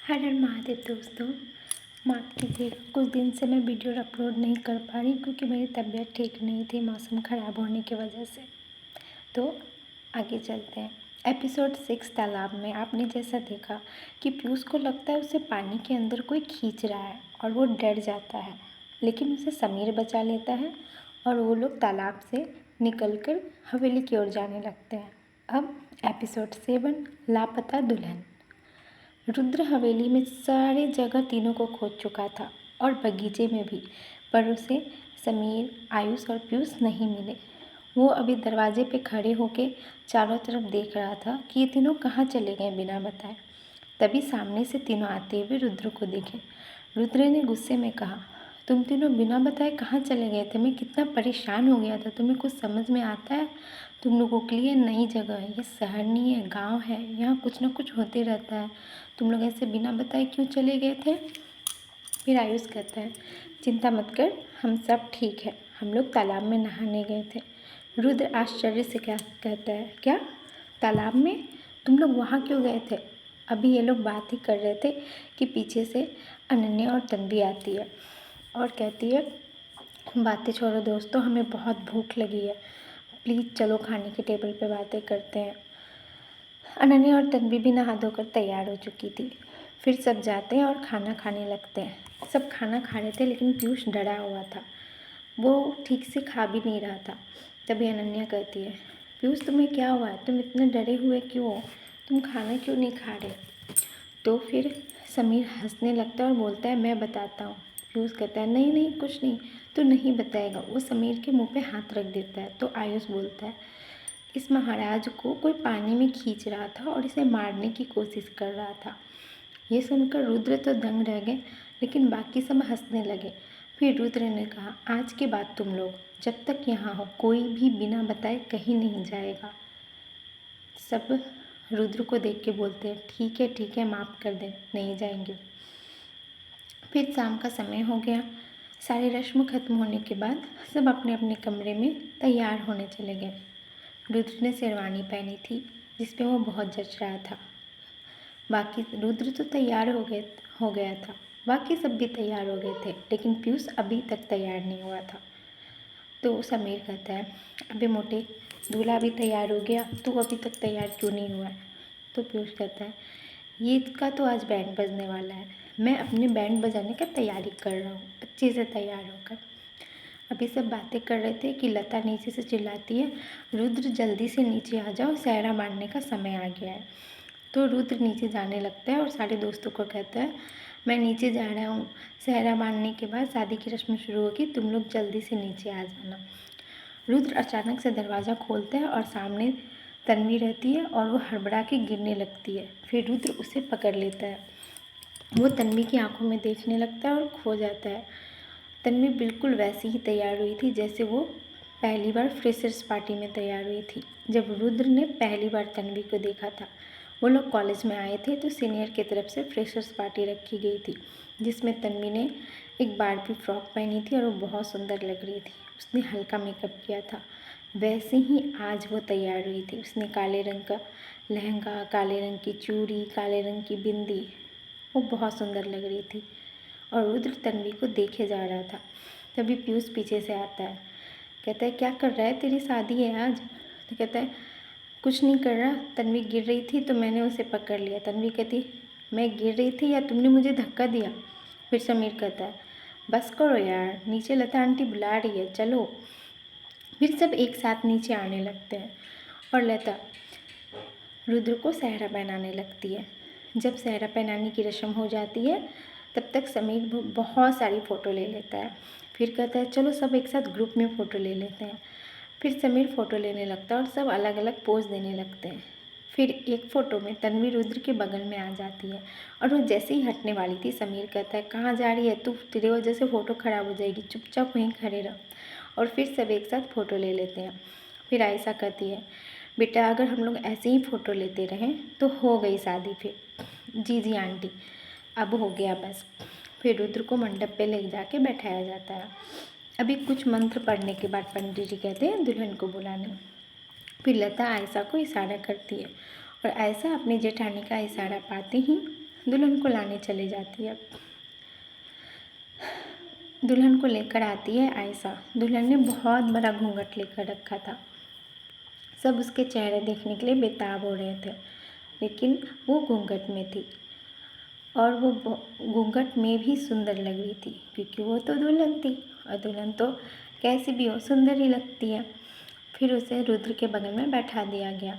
हर हर महादेव दोस्तों, माफ़ कीजिएगा कुछ दिन से मैं वीडियो अपलोड नहीं कर पा रही क्योंकि मेरी तबीयत ठीक नहीं थी मौसम ख़राब होने की वजह से। तो आगे चलते हैं। एपिसोड 6 तालाब में आपने जैसा देखा कि पीयूष को लगता है उसे पानी के अंदर कोई खींच रहा है और वो डर जाता है, लेकिन उसे समीर बचा लेता है और वो लोग तालाब से निकलकर हवेली की ओर जाने लगते हैं। अब एपिसोड 7 लापता दुल्हन। रुद्र हवेली में सारे जगह तीनों को खोज चुका था और बगीचे में भी, पर उसे समीर, आयुष और पीयूष नहीं मिले। वो अभी दरवाजे पे खड़े होके चारों तरफ देख रहा था कि ये तीनों कहाँ चले गए बिना बताए। तभी सामने से तीनों आते हुए रुद्र को देखे। रुद्र ने गुस्से में कहा, तुम तीनों बिना बताए कहाँ चले गए थे? मैं कितना परेशान हो गया था, तुम्हें कुछ समझ में आता है? तुम लोगों के लिए नई जगह है, ये शहर नहीं है, गांव है, यहाँ कुछ ना कुछ होते रहता है। तुम लोग ऐसे बिना बताए क्यों चले गए थे? फिर आयुष कहता है, चिंता मत कर, हम सब ठीक है, हम लोग तालाब में नहाने गए थे। रुद्र आश्चर्य से क्या कहता है, क्या तालाब में? तुम लोग वहाँ क्यों गए थे? अभी ये लोग बात ही कर रहे थे कि पीछे से अनन्या और तन्वी आती है और कहती है, बातें छोड़ो दोस्तों, हमें बहुत भूख लगी है, प्लीज़ चलो खाने के टेबल पे बातें करते हैं। अनन्या और तन्वी भी नहा धोकर तैयार हो चुकी थी। फिर सब जाते हैं और खाना खाने लगते हैं। सब खाना खा रहे थे लेकिन पीयूष डरा हुआ था, वो ठीक से खा भी नहीं रहा था। तभी अनन्या कहती है, पीयूष तुम्हें क्या हुआ है? तुम इतने डरे हुए क्यों हो? तुम खाना क्यों नहीं खा रहे? तो फिर समीर हंसने लगता है और बोलता है, मैं बताता हूँ। पीयूष कहता है, नहीं नहीं कुछ नहीं, तो नहीं बताएगा। वो समीर के मुंह पे हाथ रख देता है। तो आयुष बोलता है, इस महाराज को कोई पानी में खींच रहा था और इसे मारने की कोशिश कर रहा था। ये सुनकर रुद्र तो दंग रह गए, लेकिन बाकी सब हंसने लगे। फिर रुद्र ने कहा, आज के बाद तुम लोग जब तक यहाँ हो कोई भी बिना बताए कहीं नहीं जाएगा। सब रुद्र को देख के बोलते हैं, ठीक है माफ़ कर दे, नहीं जाएंगे। फिर शाम का समय हो गया। सारी रस्म खत्म होने के बाद सब अपने अपने कमरे में तैयार होने चले गए। रुद्र ने शेरवानी पहनी थी जिस पे वो बहुत जच रहा था। बाकी रुद्र तो तैयार हो गया था, बाकी सब भी तैयार हो गए थे, लेकिन पीयूष अभी तक तैयार नहीं हुआ था। तो समीर कहता है, अबे मोटे, दूल्हा भी तैयार हो गया, तू अभी तक तैयार क्यों नहीं हुआ है? तो पीयूष कहता है, ये का तो आज बैंड बजने वाला है, मैं अपने बैंड बजाने का तैयारी कर रहा हूँ अच्छे से तैयार होकर। अभी सब बातें कर रहे थे कि लता नीचे से चिल्लाती है, रुद्र जल्दी से नीचे आ जाओ, सहरा मारने का समय आ गया है। तो रुद्र नीचे जाने लगता है और सारे दोस्तों को कहता है, मैं नीचे जा रहा हूँ, सहरा मारने के बाद शादी की रस्म शुरू होगी, तुम लोग जल्दी से नीचे आ जाना। रुद्र अचानक से दरवाज़ा खोलता है और सामने तन्वी रहती है और वो हड़बड़ा के गिरने लगती है। फिर रुद्र उसे पकड़ लेता है। वो तन्वी की आंखों में देखने लगता है और खो जाता है। तन्वी बिल्कुल वैसी ही तैयार हुई थी जैसे वो पहली बार फ्रेशर्स पार्टी में तैयार हुई थी, जब रुद्र ने पहली बार तन्वी को देखा था। वो लोग कॉलेज में आए थे तो सीनियर की तरफ से फ्रेशर्स पार्टी रखी गई थी, जिसमें तन्वी ने एक बारबी फ्रॉक पहनी थी और वो बहुत सुंदर लग रही थी। उसने हल्का मेकअप किया था, वैसे ही आज वो तैयार हुई थी। उसने काले रंग का लहंगा, काले रंग की चूड़ी, काले रंग की बिंदी, वो बहुत सुंदर लग रही थी और रुद्र तन्वी को देखे जा रहा था। तभी पीयूष पीछे से आता है, कहता है, क्या कर रहा है, तेरी शादी है आज? तो कहता है, कुछ नहीं कर रहा, तन्वी गिर रही थी तो मैंने उसे पकड़ लिया। तन्वी कहती, मैं गिर रही थी या तुमने मुझे धक्का दिया? फिर समीर कहता है, बस करो यार, नीचे लता आंटी बुला रही है, चलो। फिर सब एक साथ नीचे आने लगते हैं और लता रुद्र को सहरा पहनाने लगती है। जब सहरा पहनाने की रस्म हो जाती है तब तक समीर बहुत सारी फ़ोटो ले लेता है। फिर कहता है, चलो सब एक साथ ग्रुप में फ़ोटो ले लेते हैं। फिर समीर फ़ोटो लेने लगता है और सब अलग अलग पोज देने लगते हैं। फिर एक फ़ोटो में तन्वी रुद्र के बगल में आ जाती है और वो जैसे ही हटने वाली थी, समीर कहता है, कहाँ जा रही है तू? तेरी वजह से फ़ोटो ख़राब हो जाएगी, चुपचाप वहीं खड़े रहो। और फिर सब एक साथ फ़ोटो ले लेते हैं। फिर आयशा कहती है, बेटा अगर हम लोग ऐसे ही फ़ोटो लेते रहें तो हो गई शादी। फिर जी आंटी, अब हो गया बस। फिर रुद्र को मंडप पे ले जाके बैठाया जाता है। अभी कुछ मंत्र पढ़ने के बाद पंडित जी कहते हैं दुल्हन को बुलाने। फिर लता आयशा को इशारा करती है और आयशा अपनी जेठानी का इशारा पाते ही दुल्हन को लाने चली जाती है। दुल्हन को लेकर आती है आयशा। दुल्हन ने बहुत बड़ा घूंघट लेकर रखा था। सब उसके चेहरे देखने के लिए बेताब हो रहे थे, लेकिन वो घूंघट में थी और वो घूंघट में भी सुंदर लग रही थी, क्योंकि वो तो दुल्हन थी और दुल्हन तो कैसी भी हो सुंदर ही लगती है। फिर उसे रुद्र के बगल में बैठा दिया गया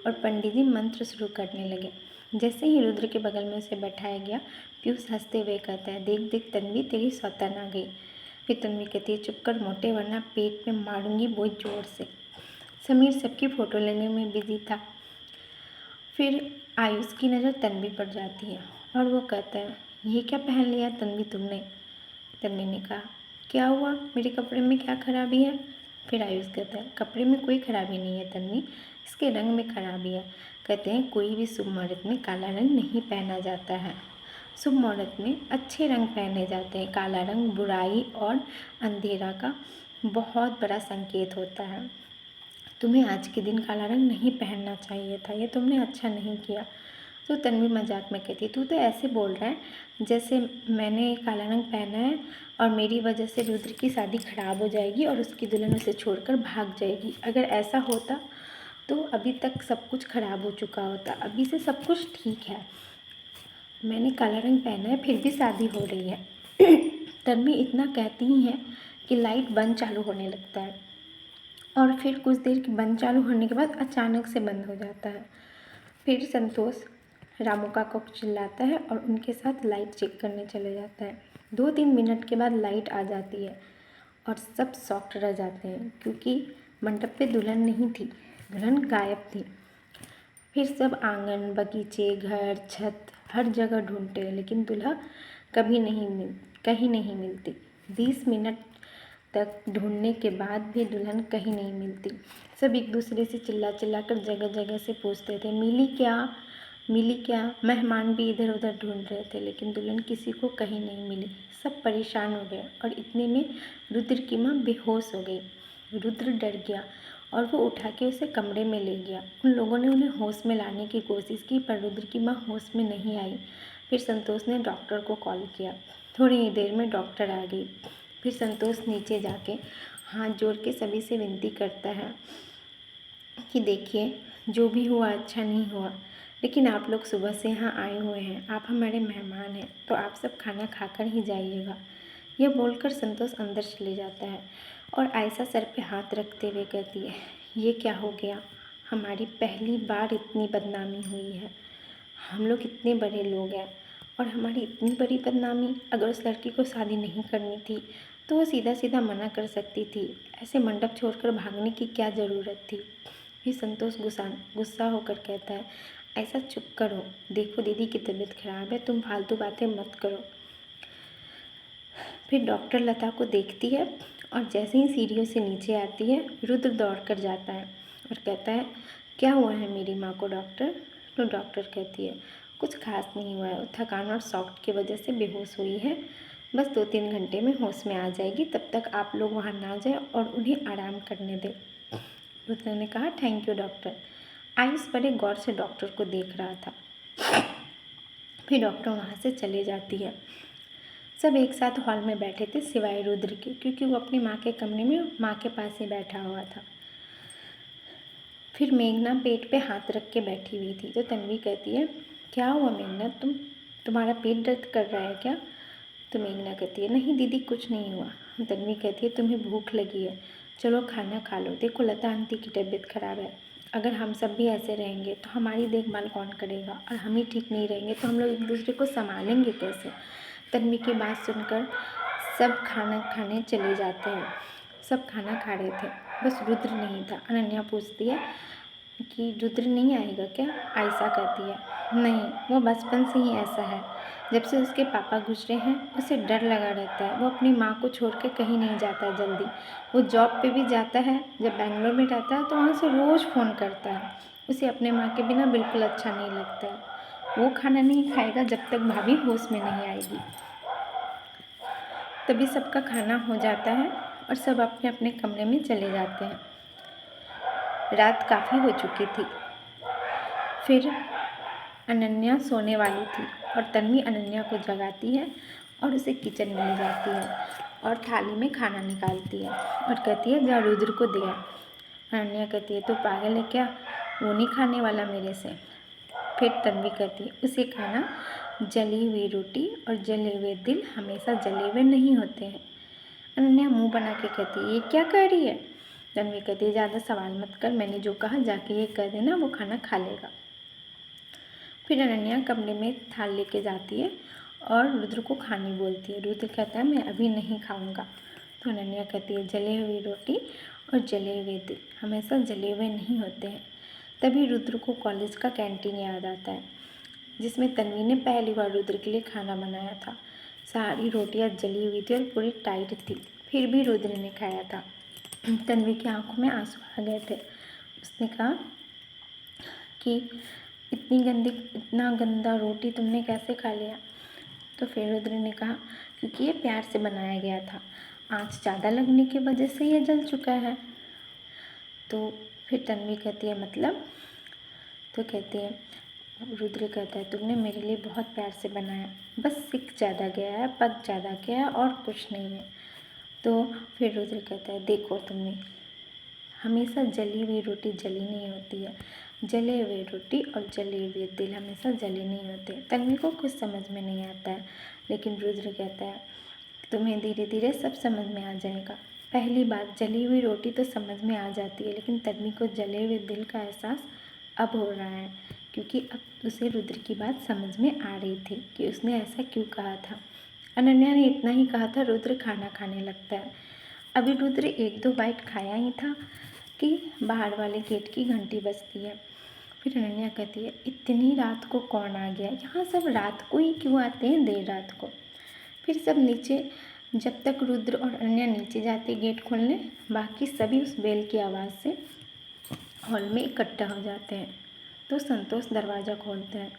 और पंडित जी मंत्र शुरू करने लगे। जैसे ही रुद्र के बगल में उसे बैठाया गया, पीयूष हंसते हुए कहता है, देख देख तन्वी, तेरी सौतन आ गई। फिर तन्वी कहती है, चुप कर मोटे, वरना पेट में मारूंगी बहुत ज़ोर से। समीर सबकी फ़ोटो लेने में बिजी था। फिर आयुष की नज़र तन्वी पर जाती है और वो कहता है, ये क्या पहन लिया तन्वी तुमने? तन्वी ने कहा, क्या हुआ, मेरे कपड़े में क्या खराबी है? फिर आयुष कहता है, कपड़े में कोई खराबी नहीं है तन्वी, इसके रंग में खराबी है। कहते हैं कोई भी शुभ मुहूर्त में काला रंग नहीं पहना जाता है। शुभ मुहूर्त में अच्छे रंग पहने जाते हैं। काला रंग बुराई और अंधेरा का बहुत बड़ा संकेत होता है। तुम्हें आज के दिन काला रंग नहीं पहनना चाहिए था, ये तुमने अच्छा नहीं किया। तो तन्वी मजाक में कहती, तू तो ऐसे बोल रहा है जैसे मैंने काला रंग पहना है और मेरी वजह से रुद्र की शादी खराब हो जाएगी और उसकी दुल्हन उसे छोड़कर भाग जाएगी। अगर ऐसा होता तो अभी तक सब कुछ खराब हो चुका होता, अभी से सब कुछ ठीक है। मैंने काला रंग पहना है फिर भी शादी हो रही है। तन्वी इतना कहती ही है कि लाइट बंद चालू होने लगता है और फिर कुछ देर के बंद चालू होने के बाद अचानक से बंद हो जाता है। फिर संतोष रामू काका को चिल्लाता है और उनके साथ लाइट चेक करने चले जाता है। 2-3 मिनट के बाद लाइट आ जाती है और सब शॉक्ड रह जाते हैं, क्योंकि मंडप पे दुल्हन नहीं थी, दुल्हन गायब थी। फिर सब आंगन, बगीचे, घर, छत हर जगह ढूंढते हैं, लेकिन दुल्हा कहीं नहीं मिलती। 20 मिनट तक ढूंढने के बाद भी दुल्हन कहीं नहीं मिलती। सब एक दूसरे से चिल्ला कर जगह जगह से पूछते थे, मिली क्या। मेहमान भी इधर उधर ढूंढ रहे थे, लेकिन दुल्हन किसी को कहीं नहीं मिली। सब परेशान हो गए और इतने में रुद्र की माँ बेहोश हो गई। रुद्र डर गया और वो उठा के उसे कमरे में ले गया। उन लोगों ने उन्हें होश में लाने की कोशिश की, पर रुद्र की माँ होश में नहीं आई। फिर संतोष ने डॉक्टर को कॉल किया। थोड़ी ही देर में डॉक्टर आ गई। फिर संतोष नीचे जाके हाथ जोड़ के सभी से विनती करता है कि देखिए, जो भी हुआ अच्छा नहीं हुआ, लेकिन आप लोग सुबह से यहाँ आए हुए हैं, आप हमारे मेहमान हैं, तो आप सब खाना खाकर ही जाइएगा। यह बोलकर संतोष अंदर चले जाता है और आयशा सर पे हाथ रखते हुए कहती है, ये क्या हो गया, हमारी पहली बार इतनी बदनामी हुई है। हम लोग इतने बड़े लोग हैं और हमारी इतनी बड़ी बदनामी। अगर उस लड़की को शादी नहीं करनी थी तो वो सीधा सीधा मना कर सकती थी, ऐसे मंडप छोड़कर भागने की क्या ज़रूरत थी। फिर संतोष गुस्सा होकर कहता है, ऐसा चुप करो, देखो दीदी की तबीयत खराब है, तुम फालतू बातें मत करो। फिर डॉक्टर लता को देखती है और जैसे ही सीढ़ियों से नीचे आती है, रुद्र दौड़ कर जाता है और कहता है, क्या हुआ है मेरी माँ को डॉक्टर? तो डॉक्टर कहती है, कुछ खास नहीं हुआ है, थकान और शॉक की वजह से बेहोश हुई है, बस 2-3 घंटे में होश में आ जाएगी, तब तक आप लोग वहाँ ना जाए और उन्हें आराम करने दें। रुद्र ने कहा, थैंक यू डॉक्टर। आयुष बड़े गौर से डॉक्टर को देख रहा था। फिर डॉक्टर वहाँ से चले जाती है। सब एक साथ हॉल में बैठे थे सिवाय रुद्र के, क्योंकि वो अपनी माँ के कमरे में माँ के पास ही बैठा हुआ था। फिर मेघना पेट पे हाथ रख के बैठी हुई थी, तो तन्वी कहती है, क्या हुआ मेघना, तुम्हारा पेट दर्द कर रहा है क्या? तो मेघना कहती है, नहीं दीदी कुछ नहीं हुआ। तन्वी कहती है, तुम्हें भूख लगी है, चलो खाना खा लो, देखो लता आंटी की तबीयत खराब है, अगर हम सब भी ऐसे रहेंगे तो हमारी देखभाल कौन करेगा, और हम ही ठीक नहीं रहेंगे तो हम लोग एक दूसरे को संभालेंगे कैसे। तन्वी की बात सुनकर सब खाना खाने चले जाते हैं। सब खाना खा रहे थे, बस रुद्र नहीं था। अनन्या पूछती है कि रुद्र नहीं आएगा क्या? आयशा कहती है, नहीं, वो बचपन से ही ऐसा है, जब से उसके पापा गुजरे हैं उसे डर लगा रहता है, वो अपनी माँ को छोड़ के कहीं नहीं जाता जल्दी। वो जॉब पे भी जाता है, जब बेंगलोर में रहता है तो वहाँ से रोज़ फ़ोन करता है। उसे अपने माँ के बिना बिल्कुल अच्छा नहीं लगता है। वो खाना नहीं खाएगा जब तक भाभी होश में नहीं आएगी। तभी सबका खाना हो जाता है और सब अपने अपने कमरे में चले जाते हैं। रात काफ़ी हो चुकी थी। फिर अनन्या सोने वाली थी और तन्वी अनन्या को जगाती है और उसे किचन में ले जाती है और थाली में खाना निकालती है और कहती है जा रुद्र को दिया। अनन्या कहती है तो पागल है क्या, वो नहीं खाने वाला मेरे से। फिर तन्वी कहती है उसे खाना, जली हुई रोटी और जले हुए दिल हमेशा जले हुए नहीं होते हैं। अनन्या मुंह बना के कहती है ये क्या कह रही है। तन्वी कहती है ज़्यादा सवाल मत कर, मैंने जो कहा जाके ये कह देना, वो खाना खा लेगा। फिर अनन्या कमरे में थाल लेके जाती है और रुद्र को खाने बोलती है। रुद्र कहता है मैं अभी नहीं खाऊंगा। तो अनन्या कहती है जले हुई रोटी और जले हुए दिल हमेशा जले हुए नहीं होते हैं। तभी रुद्र को कॉलेज का कैंटीन याद आता है जिसमें तन्वी ने पहली बार रुद्र के लिए खाना बनाया था। सारी रोटियां जली हुई थी और पूरी टाइट थी, फिर भी रुद्र ने खाया था। तन्वी की आंखों में आंसू आ गए थे। उसने कहा कि इतना गंदा रोटी तुमने कैसे खा लिया। तो फिर रुद्र ने कहा क्योंकि ये प्यार से बनाया गया था, आँच ज़्यादा लगने की वजह से ये जल चुका है। तो फिर तन्वी कहती है मतलब। तो कहती है, रुद्र कहता है तुमने मेरे लिए बहुत प्यार से बनाया, बस सिक ज़्यादा गया है, पक ज़्यादा गया है और कुछ नहीं है। तो फिर रुद्र कहता है देखो तुमने, हमेशा जली हुई रोटी जली नहीं होती है, जले हुए रोटी और जले हुए दिल हमेशा जले नहीं होते। तन्वी को कुछ समझ में नहीं आता है, लेकिन रुद्र कहता है तुम्हें धीरे धीरे सब समझ में आ जाएगा। पहली बात जली हुई रोटी तो समझ में आ जाती है, लेकिन तन्वी को जले हुए दिल का एहसास अब हो रहा है, क्योंकि अब उसे रुद्र की बात समझ में आ रही थी कि उसने ऐसा क्यों कहा था। अनन्या ने इतना ही कहा था रुद्र खाना खाने लगता है। अभी रुद्र 1-2 बाइट खाया ही था कि बाहर वाले गेट की घंटी बजती है। फिर अनन्या कहती है इतनी रात को कौन आ गया, यहाँ सब रात को ही क्यों आते हैं, देर रात को। फिर सब नीचे, जब तक रुद्र और अनन्या नीचे जाते गेट खोलने, बाकी सभी उस बेल की आवाज़ से हॉल में इकट्ठा हो जाते हैं। तो संतोष दरवाज़ा खोलता है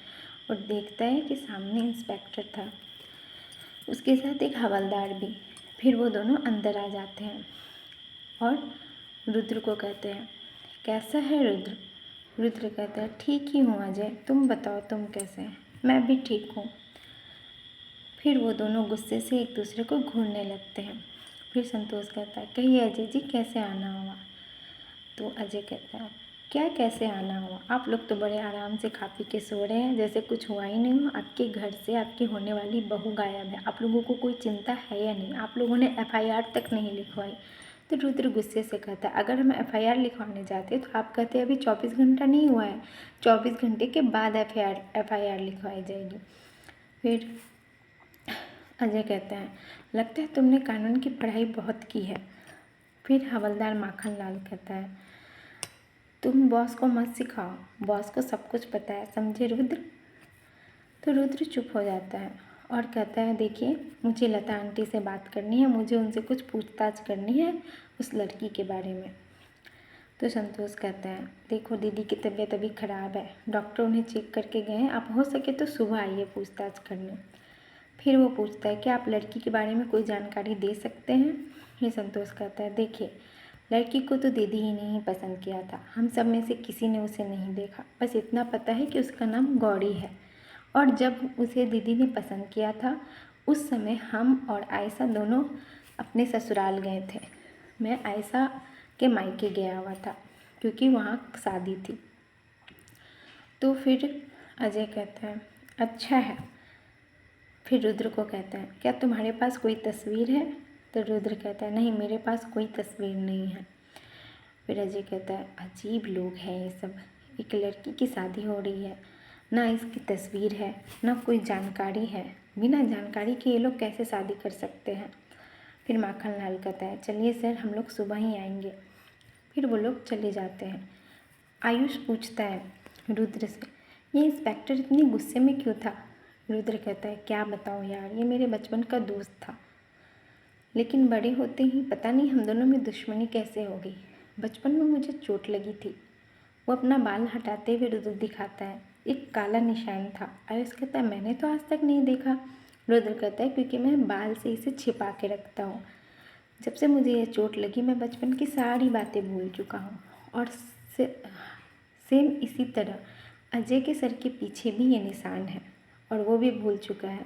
और देखता है कि सामने इंस्पेक्टर था, उसके साथ एक हवलदार भी। फिर वो दोनों अंदर आ जाते हैं और रुद्र को कहते हैं कैसा है रुद्र। रुद्र कहता है ठीक ही हूँ अजय, तुम बताओ तुम कैसे हैं। मैं भी ठीक हूँ। फिर वो दोनों गुस्से से एक दूसरे को घूरने लगते हैं। फिर संतोष कहता है कहिए अजय जी कैसे आना हुआ। तो अजय कहता है क्या कैसे आना हुआ, आप लोग तो बड़े आराम से खा पी के सो रहे हैं, जैसे कुछ हुआ ही नहीं हो। आपके घर से आपकी होने वाली बहू गायब है, आप लोगों को कोई चिंता है या नहीं, आप लोगों ने FIR तक नहीं लिखवाई। तो रुद्र गुस्से से कहता है अगर हम FIR लिखवाने जाते तो आप कहते अभी 24 घंटा नहीं हुआ है, 24 घंटे के बाद FIR लिखवाई जाएगी। फिर अजय कहता है लगता है तुमने कानून की पढ़ाई बहुत की है। फिर हवलदार माखन लाल कहता है तुम बॉस को मत सिखाओ, बॉस को सब कुछ पता है, समझे रुद्र। तो रुद्र चुप हो जाता है और कहता है देखिए मुझे लता आंटी से बात करनी है, मुझे उनसे कुछ पूछताछ करनी है उस लड़की के बारे में। तो संतोष कहता है देखो दीदी की तबीयत अभी ख़राब है, डॉक्टर उन्हें चेक करके गए हैं, आप हो सके तो सुबह आइए पूछताछ करने। फिर वो पूछता है कि आप लड़की के बारे में कोई जानकारी दे सकते हैं। ये संतोष कहता है देखिए लड़की को तो दीदी ही नहीं पसंद किया था, हम सब में से किसी ने उसे नहीं देखा, बस इतना पता है कि उसका नाम गौरी है। और जब उसे दीदी ने पसंद किया था उस समय हम और आयशा दोनों अपने ससुराल गए थे। मैं आयशा के मायके गया हुआ था क्योंकि वहाँ शादी थी। तो फिर अजय कहता है अच्छा है। फिर रुद्र को कहता है क्या तुम्हारे पास कोई तस्वीर है। तो रुद्र कहता है नहीं मेरे पास कोई तस्वीर नहीं है। फिर अजय कहता है अजीब लोग हैं ये सब, एक लड़की की शादी हो रही है, ना इसकी तस्वीर है ना कोई जानकारी है, बिना जानकारी के ये लोग कैसे शादी कर सकते हैं। फिर माखन लाल कहता है चलिए सर हम लोग सुबह ही आएंगे। फिर वो लोग चले जाते हैं। आयुष पूछता है रुद्र से ये इंस्पेक्टर इतनी गुस्से में क्यों था। रुद्र कहता है क्या बताऊँ यार, ये मेरे बचपन का दोस्त था, लेकिन बड़े होते ही पता नहीं हम दोनों में दुश्मनी कैसे हो गई। बचपन में मुझे चोट लगी थी। वो अपना बाल हटाते हुए रुद्र दिखाता है, एक काला निशान था। आयुष कहता है मैंने तो आज तक नहीं देखा। रुद्र कहता है क्योंकि मैं बाल से इसे छिपा के रखता हूँ, जब से मुझे यह चोट लगी मैं बचपन की सारी बातें भूल चुका हूँ। और सेम इसी तरह अजय के सर के पीछे भी ये निशान है और वो भी भूल चुका है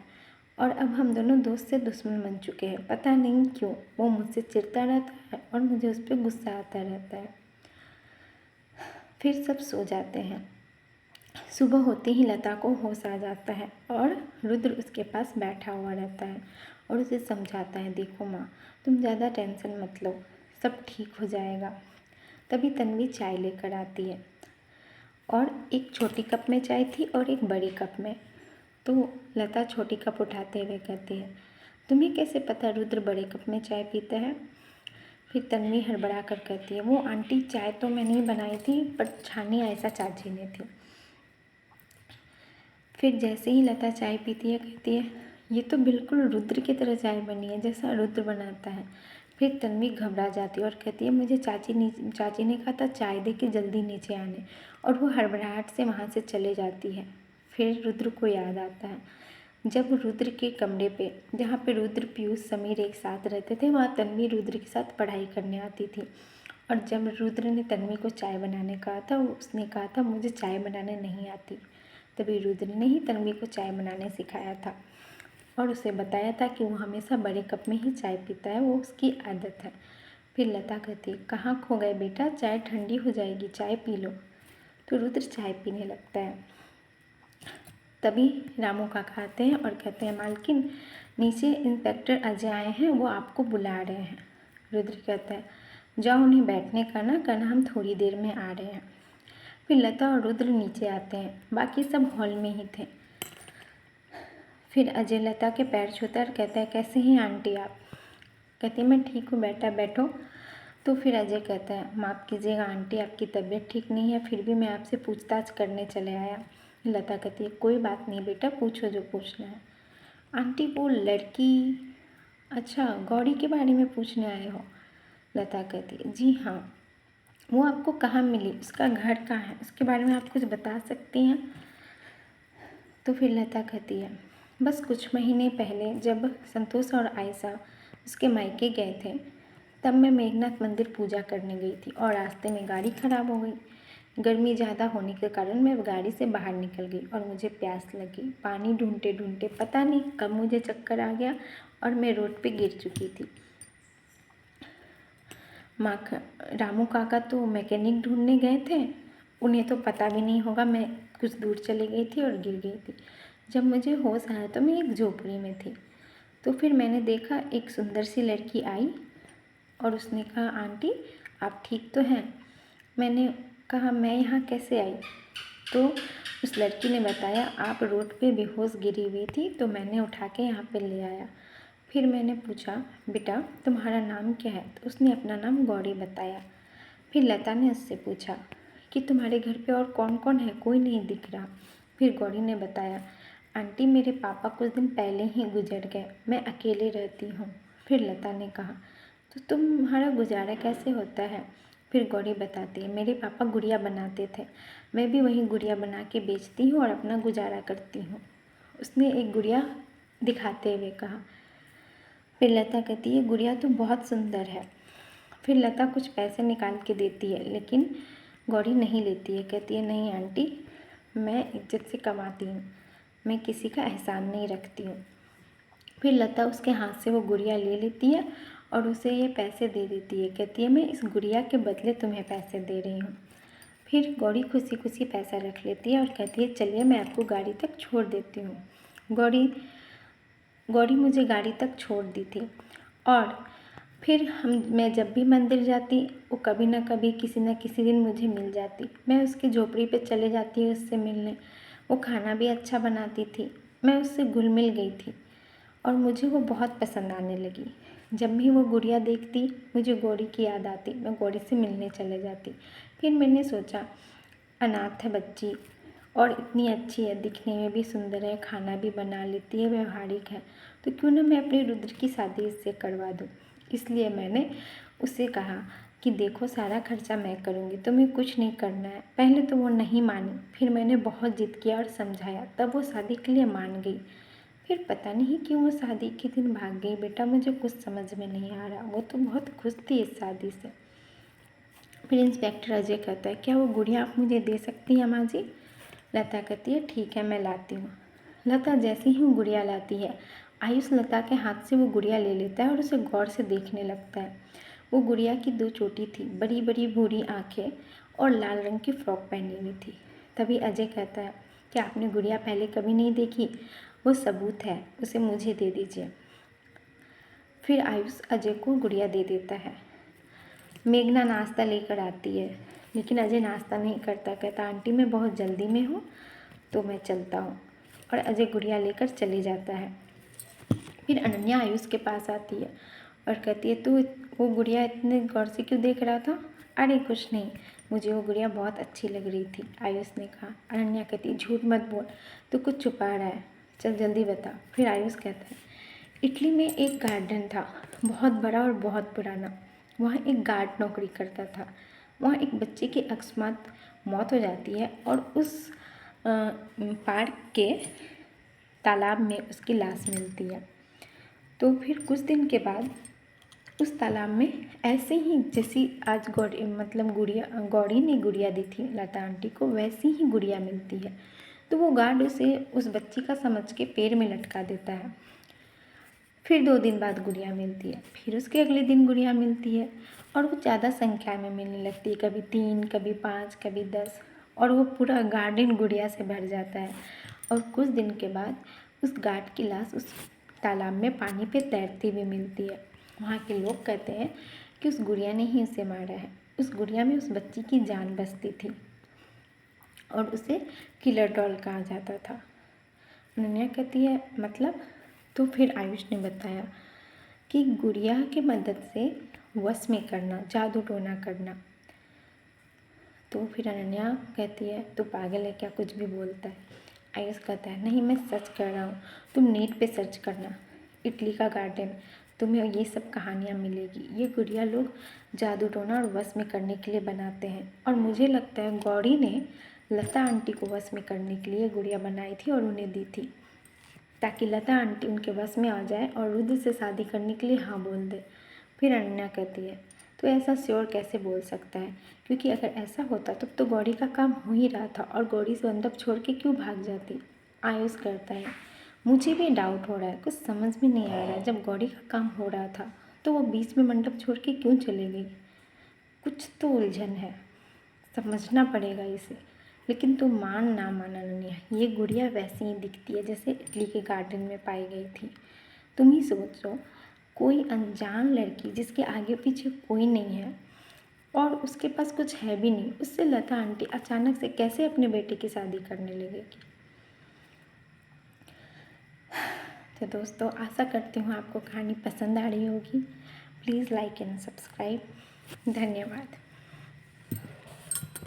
और अब हम दोनों दोस्त से दुश्मन बन चुके हैं। पता नहीं क्यों वो मुझसे चिढ़ता रहता है और मुझे उस पर गुस्सा आता रहता है। फिर सब सो जाते हैं। सुबह होते ही लता को होश आ जाता है और रुद्र उसके पास बैठा हुआ रहता है और उसे समझाता है, देखो माँ, तुम ज़्यादा टेंशन मत लो, सब ठीक हो जाएगा। तभी तन्वी चाय लेकर आती है और एक छोटी कप में चाय थी और एक बड़ी कप में। तो लता छोटी कप उठाते हुए कहती है, तुम्हें कैसे पता रुद्र बड़े कप में चाय पीता है? फिर तन्वी हड़बड़ा कर कहती है, वो आंटी चाय तो मैंने ही बनाई थी पर छानी ऐसा चाची ने थी। फिर जैसे ही लता चाय पीती है कहती है, ये तो बिल्कुल रुद्र की तरह चाय बनी है जैसा रुद्र बनाता है। फिर तन्वी घबरा जाती है और कहती है, मुझे चाची ने कहा था चाय दे के जल्दी नीचे आने, और वो हड़बड़ाहट से वहाँ से चले जाती है। फिर रुद्र को याद आता है जब रुद्र के कमरे पे, जहाँ पे रुद्र, पीयूष, समीर एक साथ रहते थे, वहाँ तन्वी रुद्र के साथ पढ़ाई करने आती थी। और जब रुद्र ने तन्वी को चाय बनाने कहा था, उसने कहा था मुझे चाय बनाने नहीं आती। तभी रुद्र ने ही तन्वी को चाय बनाने सिखाया था और उसे बताया था कि वो हमेशा बड़े कप में ही चाय पीता है, वो उसकी आदत है। फिर लता कहती है, कहाँ खो गए बेटा, चाय ठंडी हो जाएगी, चाय पी लो। तो रुद्र चाय पीने लगता है। तभी रामू काका आते हैं और कहते हैं, मालकिन नीचे इंस्पेक्टर अजय आए हैं, वो आपको बुला रहे हैं। रुद्र कहता है, जाओ उन्हें बैठने का ना कहना, हम थोड़ी देर में आ रहे हैं। फिर लता और रुद्र नीचे आते हैं, बाकी सब हॉल में ही थे। फिर अजय लता के पैर छूता और कहता है, कैसे हैं आंटी आप? कहती है, मैं ठीक हूँ बेटा, बैठो। तो फिर अजय कहता है, माफ़ कीजिएगा आंटी, आपकी तबीयत ठीक नहीं है, फिर भी मैं आपसे पूछताछ करने चले आया। लता कहती है, कोई बात नहीं बेटा, पूछो जो पूछना है। आंटी वो लड़की, अच्छा गौरी के बारे में पूछने आए हो? लता कहती है, जी हाँ। वो आपको कहाँ मिली, उसका घर कहाँ है, उसके बारे में आप कुछ बता सकती हैं? तो फिर लता कहती है, बस कुछ महीने पहले जब संतोष और आयशा उसके मायके गए थे, तब मैं मेघनाथ मंदिर पूजा करने गई थी और रास्ते में गाड़ी ख़राब हो गई। गर्मी ज़्यादा होने के कारण मैं गाड़ी से बाहर निकल गई और मुझे प्यास लगी। पानी ढूंढते ढूंढते पता नहीं कब मुझे चक्कर आ गया और मैं रोड पे गिर चुकी थी। रामू काका तो मैकेनिक ढूंढने गए थे, उन्हें तो पता भी नहीं होगा मैं कुछ दूर चली गई थी और गिर गई थी। जब मुझे होश आया तो मैं एक झोपड़ी में थी। तो फिर मैंने देखा एक सुंदर सी लड़की आई और उसने कहा, आंटी आप ठीक तो हैं? मैंने कहा, मैं यहाँ कैसे आई? तो उस लड़की ने बताया, आप रोड पे बेहोश गिरी हुई थी तो मैंने उठा के यहाँ पे ले आया। फिर मैंने पूछा, बेटा तुम्हारा नाम क्या है? तो उसने अपना नाम गौरी बताया। फिर लता ने उससे पूछा कि तुम्हारे घर पे और कौन कौन है, कोई नहीं दिख रहा। फिर गौरी ने बताया, आंटी मेरे पापा कुछ दिन पहले ही गुजर गए, मैं अकेले रहती हूँ। फिर लता ने कहा, तो तुम्हारा गुजारा कैसे होता है? फिर गौरी बताती है, मेरे पापा गुड़िया बनाते थे, मैं भी वही गुड़िया बना के बेचती हूँ और अपना गुजारा करती हूँ। उसने एक गुड़िया दिखाते हुए कहा। फिर लता कहती है, गुड़िया तो बहुत सुंदर है। फिर लता कुछ पैसे निकाल के देती है, लेकिन गौरी नहीं लेती है। कहती है, नहीं आंटी, मैं इज्जत से कमाती हूँ, मैं किसी का एहसान नहीं रखती हूँ। फिर लता उसके हाथ से वो गुड़िया ले लेती है और उसे ये पैसे दे देती है। कहती है, मैं इस गुड़िया के बदले तुम्हें पैसे दे रही हूँ। फिर गौरी खुशी खुशी पैसा रख लेती है और कहती है, चलिए मैं आपको गाड़ी तक छोड़ देती हूँ। गौरी मुझे गाड़ी तक छोड़ दी थी और फिर मैं जब भी मंदिर जाती, वो कभी ना कभी किसी न किसी दिन मुझे मिल जाती। मैं उसकी झोपड़ी पे चले जाती उससे मिलने। वो खाना भी अच्छा बनाती थी। मैं उससे घुल मिल गई थी और मुझे वो बहुत पसंद आने लगी। जब भी वो गुड़िया देखती मुझे गौरी की याद आती, मैं गौरी से मिलने चले जाती। फिर मैंने सोचा, अनाथ है बच्ची और इतनी अच्छी है, दिखने में भी सुंदर है, खाना भी बना लेती है, व्यवहारिक है, तो क्यों ना मैं अपनी रुद्र की शादी इससे करवा दूँ। इसलिए मैंने उससे कहा कि देखो सारा खर्चा मैं करूँगी, तुम्हें कुछ नहीं करना है। पहले तो वो नहीं मानी, फिर मैंने बहुत जिद किया और समझाया, तब वो शादी के लिए मान गई। फिर पता नहीं क्यों वो शादी के दिन भाग गई बेटा, मुझे कुछ समझ में नहीं आ रहा। वो तो बहुत खुश थी इस शादी से। फिर इंस्पेक्टर अजय कहता है, क्या वो गुड़िया आप मुझे दे सकती हैं माँ जी? लता कहती है, ठीक है मैं लाती हूँ। लता जैसे ही वो गुड़िया लाती है, आयुष लता के हाथ से वो गुड़िया ले लेता है और उसे गौर से देखने लगता है। वो गुड़िया की 2 चोटी थी, बड़ी बड़ी भूरी आँखें और लाल रंग की फ्रॉक पहनी हुई थी। तभी अजय कहता है कि आपने गुड़िया पहले कभी नहीं देखी? वो सबूत है, उसे मुझे दे दीजिए। फिर आयुष अजय को गुड़िया दे देता है। मेघना नाश्ता लेकर आती है, लेकिन अजय नाश्ता नहीं करता। कहता आंटी मैं बहुत जल्दी में हूँ तो मैं चलता हूँ, और अजय गुड़िया लेकर चले जाता है। फिर अनन्या आयुष के पास आती है और कहती है तू वो गुड़िया इतने गौर से क्यों देख रहा था? अरे कुछ नहीं, मुझे वो गुड़िया बहुत अच्छी लग रही थी, आयुष ने कहा। अनन्या कहती है झूठ मत बोल, तू कुछ छुपा रहा है, चल जल्दी बता। फिर आयुष कहता है इटली में एक गार्डन था, बहुत बड़ा और बहुत पुराना। वहाँ एक गार्ड नौकरी करता था। वहाँ एक बच्चे की अकस्मात मौत हो जाती है और उस पार्क के तालाब में उसकी लाश मिलती है। तो फिर कुछ दिन के बाद उस तालाब में ऐसे ही जैसी आज गौरी ने गुड़िया दी थी लता आंटी को, वैसी ही गुड़िया मिलती है। तो वो गार्ड उसे उस बच्ची का समझ के पैर में लटका देता है। फिर 2 दिन बाद गुड़िया मिलती है, फिर उसके अगले दिन गुड़िया मिलती है, और वो ज़्यादा संख्या में मिलने लगती है, कभी 3, कभी 5, कभी 10, और वो पूरा गार्डन गुड़िया से भर जाता है। और कुछ दिन के बाद उस गार्ड की लाश उस तालाब में पानी पे तैरती हुई मिलती है। वहाँ के लोग कहते हैं कि उस गुड़िया ने ही उसे मारा है। उस गुड़िया में उस बच्ची की जान बसती थी और उसे किलर डॉल कहा जाता था। अनन्या कहती है मतलब? तो फिर आयुष ने बताया कि गुड़िया की मदद से वश में करना, जादू टोना करना। तो फिर अनन्या कहती है तू पागल है क्या, कुछ भी बोलता है। आयुष कहता है नहीं मैं सच कर रहा हूँ, तुम नेट पे सर्च करना इटली का गार्डन, तुम्हें ये सब कहानियाँ मिलेगी। ये गुड़िया लोग जादू टोना और वश में करने के लिए बनाते हैं, और मुझे लगता है गौरी ने लता आंटी को वश में करने के लिए गुड़िया बनाई थी और उन्हें दी थी, ताकि लता आंटी उनके वश में आ जाए और रुद्र से शादी करने के लिए हाँ बोल दे। फिर अनन्या कहती है तो ऐसा श्योर कैसे बोल सकता है, क्योंकि अगर ऐसा होता तब तो गौरी का काम हो ही रहा था, और गौरी से मंडप छोड़ के क्यों भाग जाती। आयुष करता है मुझे भी डाउट हो रहा है, कुछ समझ में नहीं आ रहा है। जब गौरी का काम हो रहा था तो वो बीच में मंडप छोड़ के क्यों चली गई? कुछ तो उलझन है, समझना पड़ेगा इसे। लेकिन तुम मान ना मान अनन्या, ये गुड़िया वैसी ही दिखती है जैसे इटली के गार्डन में पाई गई थी। तुम ही सोचो, कोई अनजान लड़की जिसके आगे पीछे कोई नहीं है और उसके पास कुछ है भी नहीं, उससे लता आंटी अचानक से कैसे अपने बेटे की शादी करने लगेगी। तो दोस्तों आशा करती हूँ आपको कहानी पसंद आ रही होगी। Please like and subscribe. धन्यवाद।